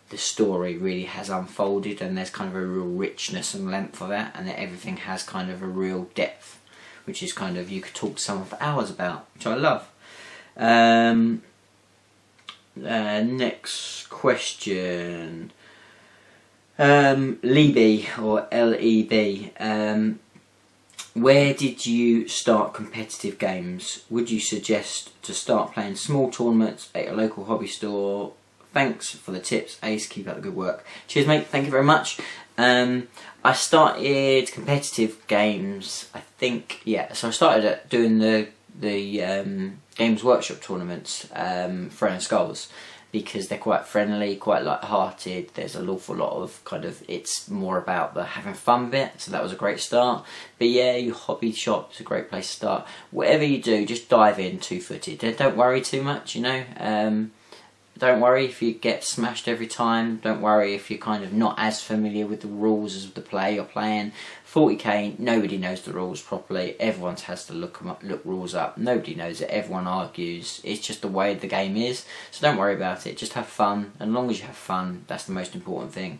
S1: the story really has unfolded, and there's kind of a real richness and length of that, and that everything has kind of a real depth, which is kind of, you could talk to someone for hours about, which I love. Next question. Libby, or LEB. Where did you start competitive games? Would you suggest to start playing small tournaments at a local hobby store? Thanks for the tips, Ace. Keep up the good work. Cheers, mate. Thank you very much. I started competitive games, I think, yeah, so I started at doing the Games Workshop tournaments, Throwing Skulls, because they're quite friendly, quite light-hearted. There's an awful lot of kind of, it's more about the having fun bit, so that was a great start. But yeah, your hobby shop is a great place to start. Whatever you do, just dive in two-footed. Don't worry too much, you know. don't worry if you get smashed every time. Don't worry if you're kind of not as familiar with the rules as the play you're playing. 40k, nobody knows the rules properly. Everyone has to look rules up. Nobody knows it. Everyone argues. It's just the way the game is. So don't worry about it. Just have fun. And as long as you have fun, that's the most important thing.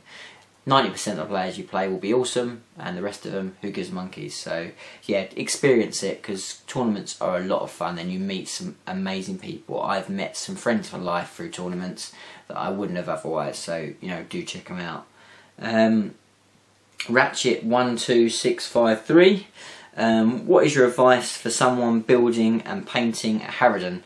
S1: 90% of the players you play will be awesome, and the rest of them, who gives monkeys? So yeah, experience it, because tournaments are a lot of fun and you meet some amazing people. I've met some friends for life through tournaments that I wouldn't have otherwise, so you know, do check them out. Ratchet12653, what is your advice for someone building and painting a Harridan?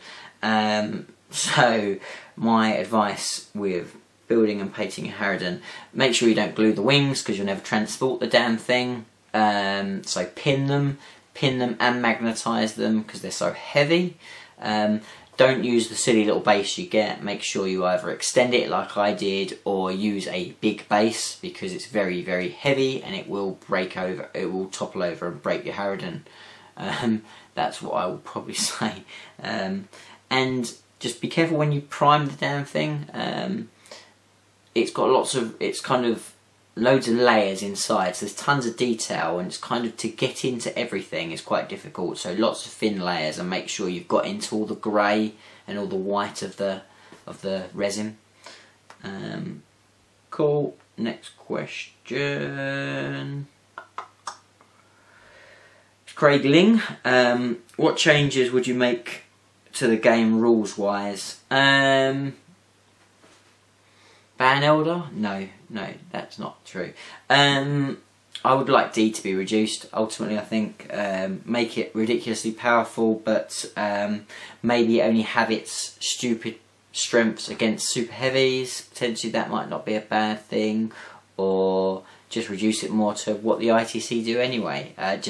S1: So my advice with building and painting a Harridan: make sure you don't glue the wings, because you'll never transport the damn thing. So pin them and magnetise them, because they're so heavy. Don't use the silly little base you get. Make sure you either extend it like I did, or use a big base, because it's very, very heavy and it will break over. It will topple over and break your Harridan. That's what I will probably say. And just be careful when you prime the damn thing. It's got it's kind of loads of layers inside, so there's tons of detail, and it's kind of, to get into everything is quite difficult, so lots of thin layers, and make sure you've got into all the grey and all the white of the resin. Cool. Next question. Craig Ling, what changes would you make to the game rules wise? Ban Elder? No, that's not true. I would like D to be reduced, ultimately, I think. Make it ridiculously powerful, but maybe only have its stupid strengths against super heavies. Potentially that might not be a bad thing. Or just reduce it more to what the ITC do anyway. I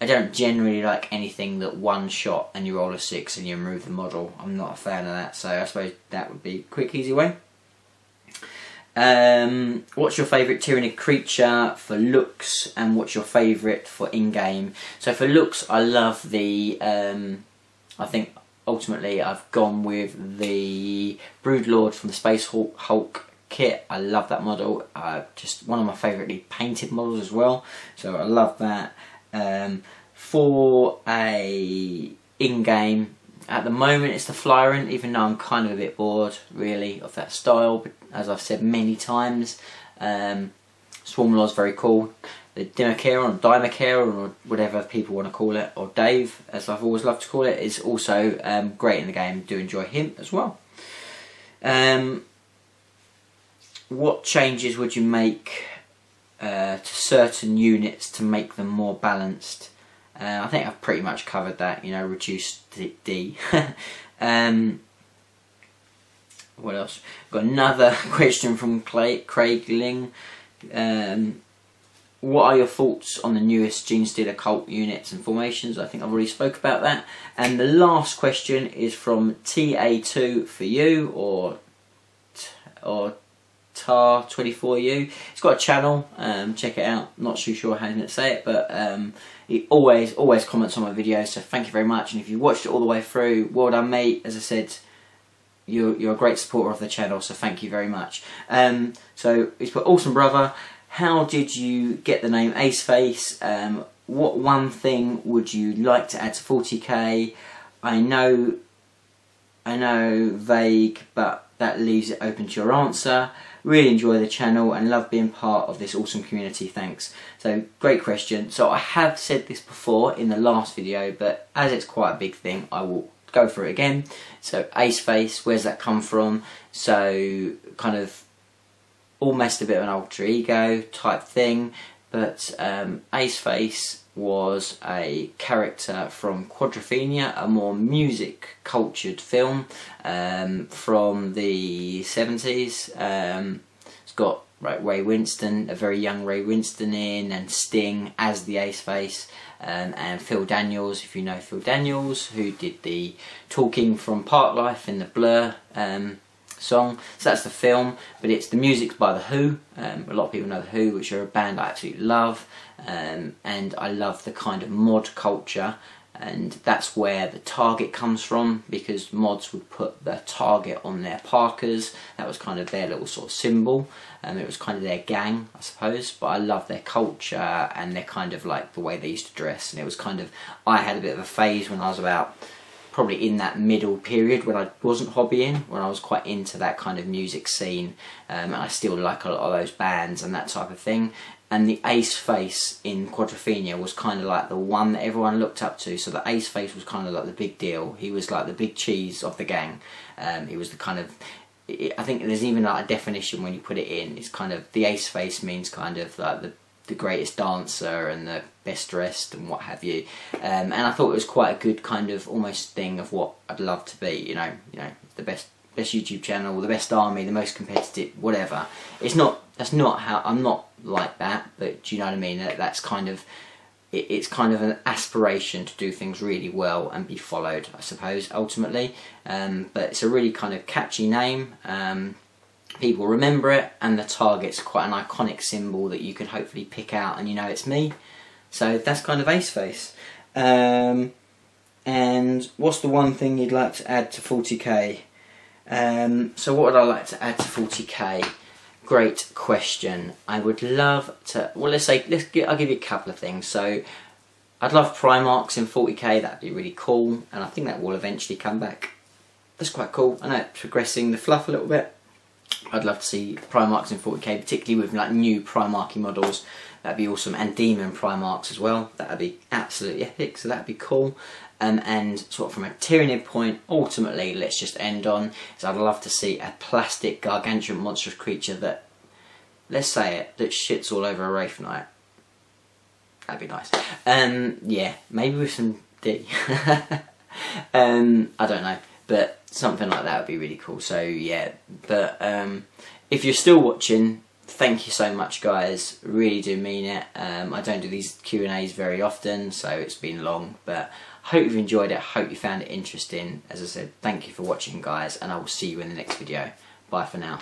S1: don't generally like anything that one shot and you roll a 6 and you remove the model. I'm not a fan of that, so I suppose that would be a quick, easy way. What's your favourite Tyrannid creature for looks, and what's your favourite for in-game? So for looks, I love the, I think ultimately I've gone with the Broodlord from the Space Hulk kit. I love that model, just one of my favouritely painted models as well, so I love that. For a in-game, at the moment it's the Flyron, even though I'm kind of a bit bored really of that style, but as I've said many times, Swarmlord's very cool. The Dimmacaron, or Dimacaron, or whatever people want to call it, or Dave, as I've always loved to call it, is also great in the game. Do enjoy him as well. What changes would you make to certain units to make them more balanced? I think I've pretty much covered that, you know, reduce D. What else? Got another question from Craig Ling. What are your thoughts on the newest Genestealer Occult units and formations? I think I've already spoke about that. And the last question is from TA2 for you, or Tar24U. It's got a channel, check it out. Not too sure how to say it, but he always comments on my videos, so thank you very much. And if you watched it all the way through, well done, mate. As I said, you're a great supporter of the channel, so thank you very much. So he's put, awesome brother, how did you get the name Aceface? What one thing would you like to add to 40k? I know vague, but that leaves it open to your answer. Really enjoy the channel and love being part of this awesome community, thanks. So, great question. So I have said this before in the last video, but as it's quite a big thing, I will go through it again. So Aceface, where's that come from? So kind of almost a bit of an alter ego type thing, but Aceface was a character from Quadrophenia, a more music cultured film from the 70s. It's got Ray Winston, a very young Ray Winston in, and Sting as the Aceface, and Phil Daniels, if you know Phil Daniels, who did the talking from Park Life in the Blur song. So that's the film, but it's the music's by The Who. A lot of people know The Who, which are a band I absolutely love, and I love the kind of mod culture and that's where the target comes from, because mods would put the target on their parkas. That was kind of their little sort of symbol, and it was kind of their gang, I suppose. But I love their culture and their kind of like the way they used to dress, and it was kind of, I had a bit of a phase when I was about probably in that middle period when I wasn't hobbying, when I was quite into that kind of music scene, and I still like a lot of those bands and that type of thing. And the Aceface in Quadrophenia was kind of like the one that everyone looked up to. So the Aceface was kind of like the big deal. He was like the big cheese of the gang. He was the kind of, I think there's even like a definition when you put it in. It's kind of, the Aceface means kind of like the greatest dancer and the best dressed and what have you. And I thought it was quite a good kind of almost thing of what I'd love to be. You know, the best YouTube channel, the best army, the most competitive, whatever. It's not, that's not how, I'm not like that, but do you know what I mean? That's kind of, it's kind of an aspiration to do things really well and be followed, I suppose, ultimately. But it's a really kind of catchy name. People remember it, and the target's quite an iconic symbol that you can hopefully pick out and you know it's me. So that's kind of Aceface. And what's the one thing you'd like to add to 40k? So what would I like to add to 40k? Great question. I would love to, well, I'll give you a couple of things. So I'd love Primarchs in 40k, that'd be really cool, and I think that will eventually come back. That's quite cool. I know it's progressing the fluff a little bit. I'd love to see Primarchs in 40k, particularly with like new Primarchy models. That'd be awesome, and Demon Primarchs as well. That'd be absolutely epic, so that'd be cool. And sort of from a Tyranid point, ultimately, let's just end on, is I'd love to see a plastic gargantuan monstrous creature that, let's say it, that shits all over a Wraith Knight. That'd be nice. Yeah, maybe with some D. I don't know, but something like that would be really cool. So yeah, but if you're still watching, thank you so much, guys. Really do mean it. I don't do these Q&As very often, so it's been long, but hope you've enjoyed it. Hope you found it interesting. As I said, thank you for watching, guys, and I will see you in the next video. Bye for now.